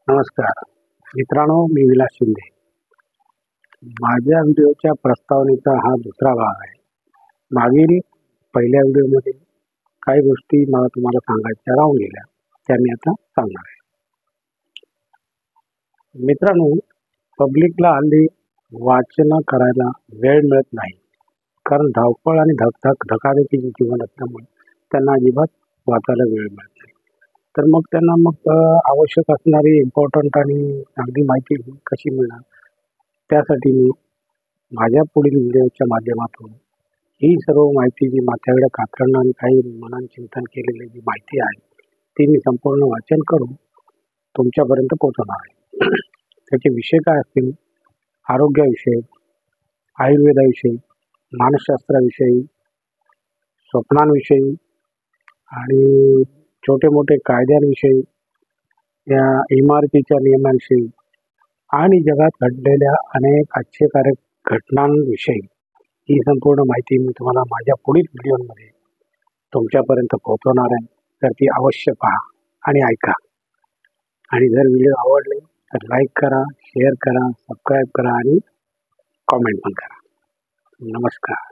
नमस्कार मित्रांनो, मी विलास शिंदे. माझ्या व्हिडिओच्या प्रस्तावनेचा हा दुसरा भाग आहे. मागील पहिल्या व्हिडिओमध्ये काही गोष्टी मला तुम्हाला सांगायच्या राहून गेल्या, त्या मी आता सांगणार आहे. मित्रांनो, पब्लिकला हल्ली वाचन करायला वेळ मिळत नाही, कारण धावपळ आणि धकाधकीचे जीवन असल्यामुळे त्यांना अजिबात वाचायला वेळ मिळत नाही. तर मग त्यांना आवश्यक असणारी इम्पॉर्टंट आणि अगदी माहिती कशी मिळणार, त्यासाठी मी माझ्या पुढील व्हिडिओच्या माध्यमातून ही सर्व माहिती जी माझ्याकडे कात्रण आणि काही मनान चिंतन केलेली जी माहिती आहे ती मी संपूर्ण वाचन करून तुमच्यापर्यंत पोहोचवणार आहे. त्याचे विषय काय असतील? आरोग्याविषयी, आयुर्वेदाविषयी, मानसशास्त्राविषयी, स्वप्नांविषयी आणि छोटे मोठे कायद्यांविषयी, या इमारतीच्या नियमांविषयी आणि जगात घडलेल्या अनेक आश्चर्यकारक घटनांविषयी ही संपूर्ण माहिती मी तुम्हाला माझ्या पुढील व्हिडिओमध्ये तुमच्यापर्यंत पोहोचवणार आहे. तर ती अवश्य पहा आणि ऐका. आणि जर व्हिडिओ आवडले तर लाईक करा, शेअर करा, सबस्क्राईब करा आणि कॉमेंट पण करा. नमस्कार.